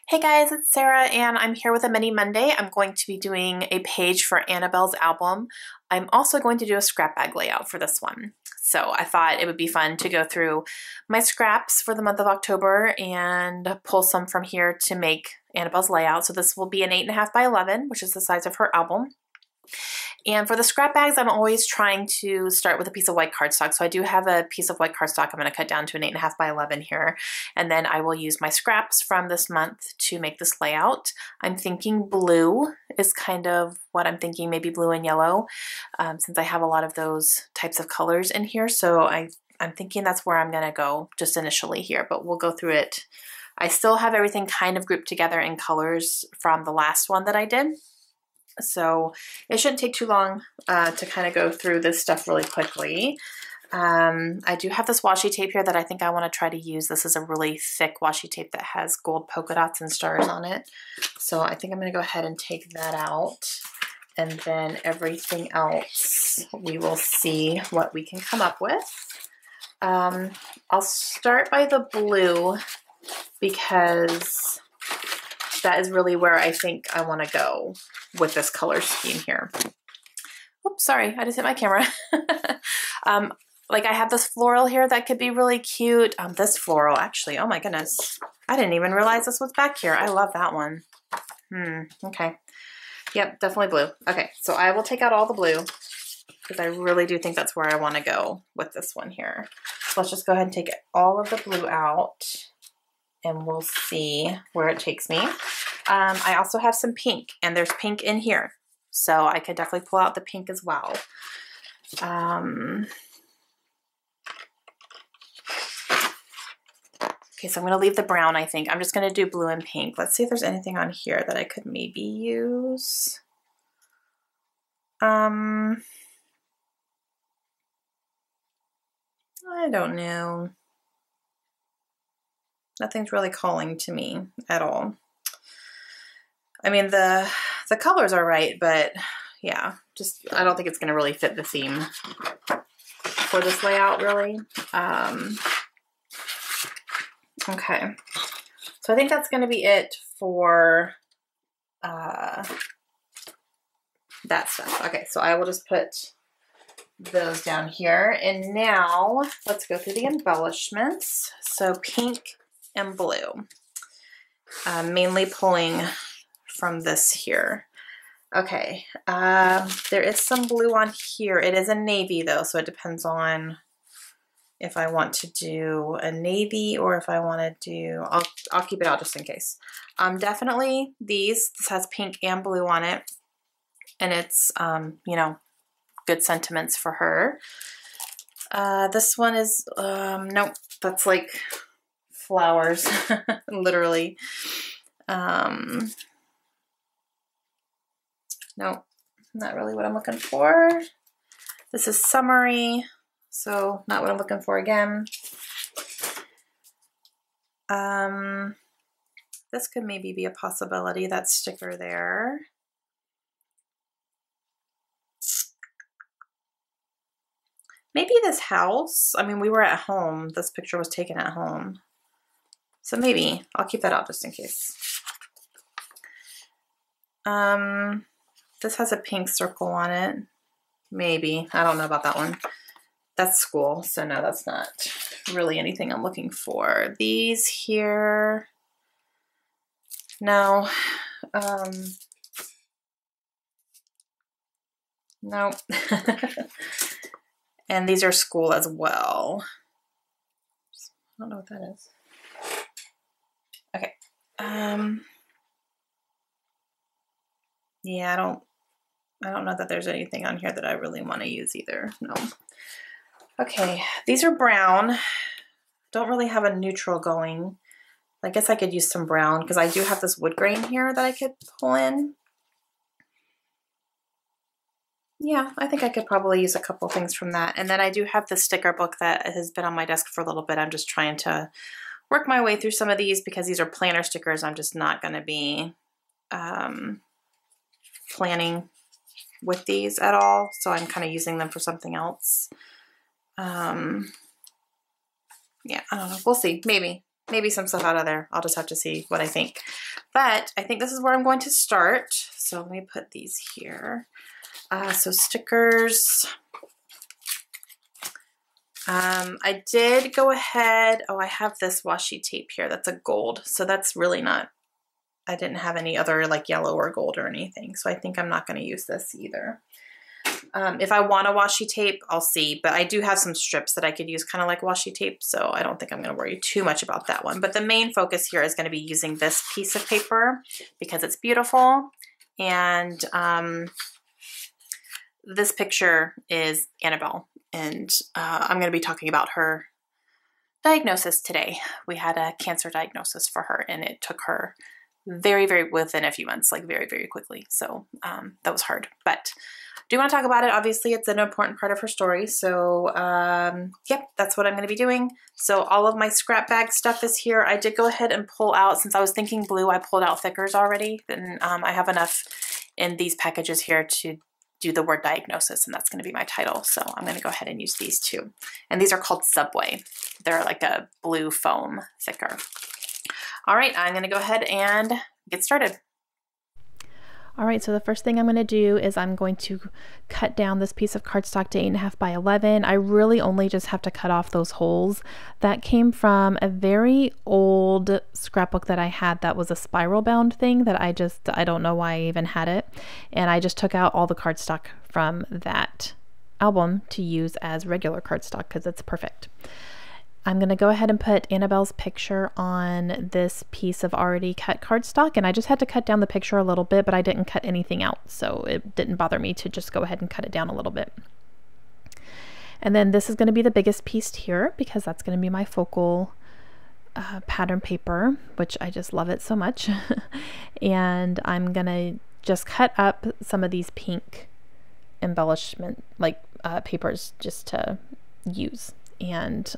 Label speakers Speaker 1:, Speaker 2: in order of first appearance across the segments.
Speaker 1: Hey guys, it's Sarah and I'm here with a mini Monday. I'm going to be doing a page for Annabelle's album. I'm also going to do a scrap bag layout for this one. So I thought it would be fun to go through my scraps for the month of October and pull some from here to make Annabelle's layout. So this will be an 8.5 by 11, which is the size of her album. And for the scrap bags, I'm always trying to start with a piece of white cardstock. So I do have a piece of white cardstock I'm going to cut down to an 8.5 by 11 here. And then I will use my scraps from this month to make this layout. I'm thinking blue is kind of what I'm thinking, maybe blue and yellow, since I have a lot of those types of colors in here. So I'm thinking that's where I'm going to go just initially here, but we'll go through it. I still have everything kind of grouped together in colors from the last one that I did. So it shouldn't take too long to kind of go through this stuff really quickly. I do have this washi tape here that I think I want to try to use. This is a really thick washi tape that has gold polka dots and stars on it. So I think I'm going to go ahead and take that out. And then everything else, we will see what we can come up with. I'll start by the blue because that is really where I think I want to go with this color scheme here. Oops, sorry, I just hit my camera. Like I have this floral here that could be really cute. This floral actually, oh my goodness. I didn't even realize this was back here. I love that one. Okay. Yep, definitely blue. Okay, so I will take out all the blue because I really do think that's where I want to go with this one here. So let's just go ahead and take all of the blue out and we'll see where it takes me. I also have some pink, and there's pink in here. So I could definitely pull out the pink as well. Okay, so I'm gonna leave the brown, I think. I'm just gonna do blue and pink. Let's see if there's anything on here that I could maybe use. I don't know. Nothing's really calling to me at all. I mean, the colors are right, but yeah, just I don't think it's going to really fit the theme for this layout, really. Okay, so I think that's going to be it for that stuff. Okay, so I will just put those down here, and now let's go through the embellishments. So pink and blue, mainly pulling from this here. Okay, there is some blue on here. It is a navy though, so it depends on if I want to do a navy or if I want to do, I'll keep it out just in case. Definitely this has pink and blue on it, and it's, you know, good sentiments for her. This one is, nope, that's like flowers, literally. Nope, not really what I'm looking for. This is summery, so not what I'm looking for again. This could maybe be a possibility, that sticker there. Maybe this house. I mean, we were at home. This picture was taken at home. So maybe I'll keep that out just in case. This has a pink circle on it. Maybe. I don't know about that one. That's school, so no, that's not really anything I'm looking for. These here, no. No. And these are school as well. I don't know what that is. Okay. Yeah, I don't know that there's anything on here that I really want to use either. No. Okay, these are brown. Don't really have a neutral going. I guess I could use some brown because I do have this wood grain here that I could pull in. Yeah, I think I could probably use a couple things from that. And then I do have the sticker book that has been on my desk for a little bit. I'm just trying to work my way through some of these because these are planner stickers. I'm just not going to be planning with these at all. So I'm kind of using them for something else. Yeah, I don't know. We'll see. Maybe some stuff out of there. I'll just have to see what I think. But I think this is where I'm going to start. So let me put these here. So stickers. I did go ahead. Oh, I have this washi tape here. That's a gold. So that's really not, I didn't have any other like yellow or gold or anything. So I think I'm not going to use this either. If I want a washi tape, I'll see. But I do have some strips that I could use kind of like washi tape. So I don't think I'm going to worry too much about that one. But the main focus here is going to be using this piece of paper because it's beautiful. And this picture is Annabelle. And I'm going to be talking about her diagnosis today. We had a cancer diagnosis for her, and it took her very within a few months, like very quickly. So that was hard, but I do want to talk about it. Obviously, it's an important part of her story. So yep, that's what I'm going to be doing. So all of my scrap bag stuff is here. I did go ahead and pull out, since I was thinking blue, I pulled out thickers already. And I have enough in these packages here to do the word diagnosis, and that's going to be my title. So I'm going to go ahead and use these two. And these are called Subway. They're like a blue foam thicker. All right, I'm going to go ahead and get started.
Speaker 2: All right, so the first thing I'm going to do is I'm going to cut down this piece of cardstock to 8.5 by 11. I really only just have to cut off those holes. That came from a very old scrapbook that I had that was a spiral bound thing that I don't know why I even had it. And I just took out all the cardstock from that album to use as regular cardstock because it's perfect. I'm going to go ahead and put Annabelle's picture on this piece of already cut cardstock, and I just had to cut down the picture a little bit, but I didn't cut anything out, so it didn't bother me to just go ahead and cut it down a little bit. And then this is going to be the biggest piece here because that's going to be my focal pattern paper, which I just love it so much. And I'm going to just cut up some of these pink embellishment papers just to use. And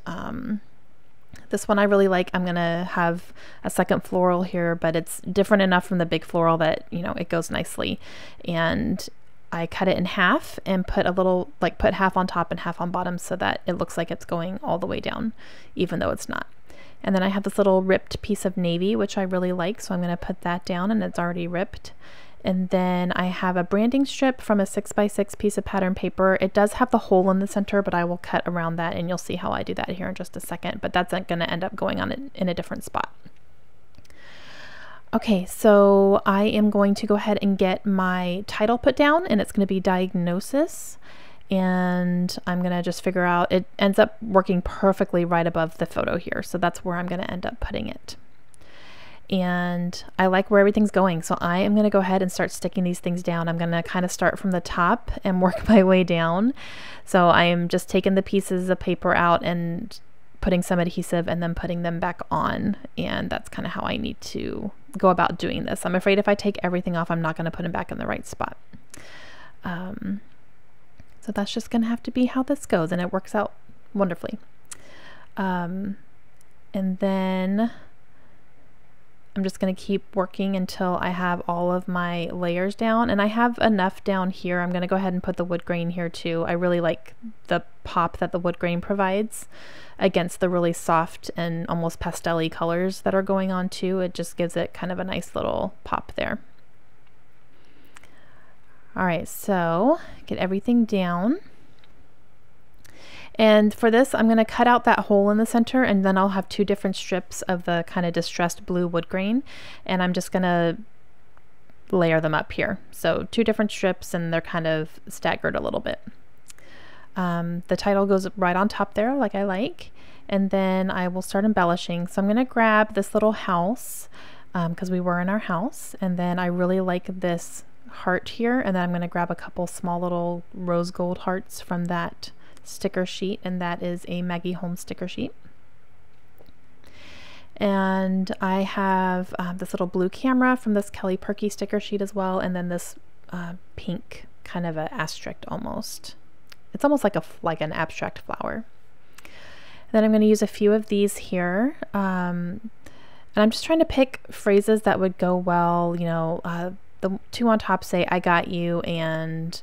Speaker 2: this one I really like. I'm gonna have a second floral here, but it's different enough from the big floral that, you know, it goes nicely. And I cut it in half and put a little, put half on top and half on bottom so that it looks like it's going all the way down, even though it's not. And then I have this little ripped piece of navy, which I really like, so I'm gonna put that down, and it's already ripped. And then I have a branding strip from a 6x6 piece of pattern paper. It does have the hole in the center, but I will cut around that, and you'll see how I do that here in just a second, but that's going to end up going on it in a different spot. Okay, so I am going to go ahead and get my title put down, and it's going to be Diagnosis. And I'm going to just figure out, it ends up working perfectly right above the photo here. So that's where I'm going to end up putting it. And I like where everything's going. So I am going to go ahead and start sticking these things down. I'm going to kind of start from the top and work my way down. So I am just taking the pieces of paper out and putting some adhesive and then putting them back on. And that's kind of how I need to go about doing this. I'm afraid if I take everything off, I'm not going to put them back in the right spot. So that's just going to have to be how this goes, and it works out wonderfully. And then I'm just going to keep working until I have all of my layers down, and I have enough down here. I'm going to go ahead and put the wood grain here too. I really like the pop that the wood grain provides against the really soft and almost pastel-y colors that are going on too. It just gives it kind of a nice little pop there. All right, so get everything down. And for this, I'm going to cut out that hole in the center, and then I'll have two different strips of the kind of distressed blue wood grain, and I'm just going to layer them up here. So two different strips, and they're kind of staggered a little bit. The title goes right on top there, like I like, and then I will start embellishing. So I'm going to grab this little house, because we were in our house, and then I really like this heart here, and then I'm going to grab a couple small little rose gold hearts from that sticker sheet, and that is a Maggie Holmes sticker sheet. And I have this little blue camera from this Kelly Perky sticker sheet as well, and then this pink kind of a asterisk almost. It's almost like an abstract flower. And then I'm going to use a few of these here, and I'm just trying to pick phrases that would go well. You know, the two on top say "I got you" and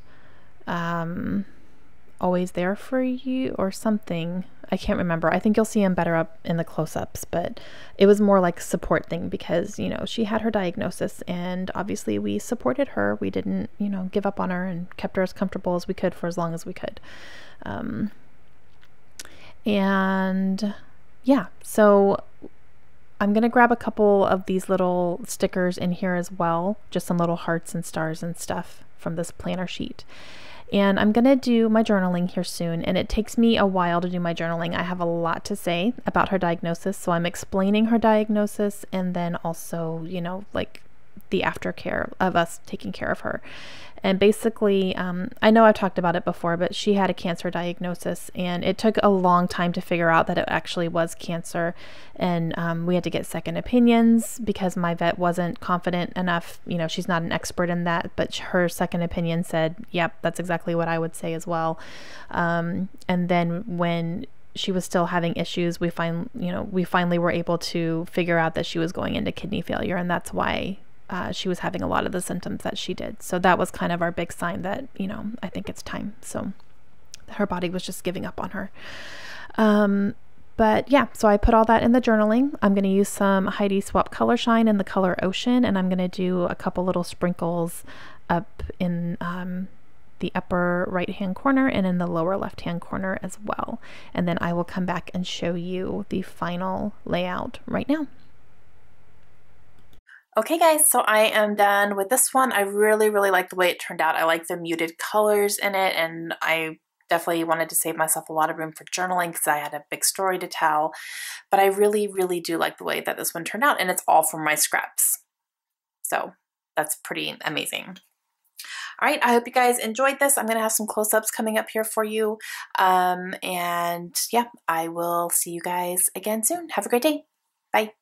Speaker 2: always there for you or something. I can't remember. I think you'll see him better up in the close-ups, but it was more like a support thing because, you know, she had her diagnosis and obviously we supported her. We didn't, you know, give up on her and kept her as comfortable as we could for as long as we could. And yeah, so I'm going to grab a couple of these little stickers in here as well, just some little hearts and stars and stuff from this planner sheet. And I'm going to do my journaling here soon, and it takes me a while to do my journaling. I have a lot to say about her diagnosis, so I'm explaining her diagnosis and then also, you know, like the aftercare of us taking care of her. And basically, I know I've talked about it before, but she had a cancer diagnosis, and it took a long time to figure out that it actually was cancer. And we had to get second opinions because my vet wasn't confident enough. You know, she's not an expert in that, but her second opinion said, yep, that's exactly what I would say as well. And then when she was still having issues, we finally were able to figure out that she was going into kidney failure, and that's why she was having a lot of the symptoms that she did. So that was kind of our big sign that, you know, I think it's time. So her body was just giving up on her. But yeah, so I put all that in the journaling. I'm going to use some Heidi Swapp Color Shine in the color Ocean, and I'm going to do a couple little sprinkles up in the upper right hand corner and in the lower left hand corner as well. And then I will come back and show you the final layout right now.
Speaker 1: Okay guys, so I am done with this one. I really like the way it turned out. I like the muted colors in it, and I definitely wanted to save myself a lot of room for journaling because I had a big story to tell. But I really do like the way that this one turned out, and it's all from my scraps. So that's pretty amazing. All right, I hope you guys enjoyed this. I'm going to have some close-ups coming up here for you. And yeah, I will see you guys again soon. Have a great day. Bye.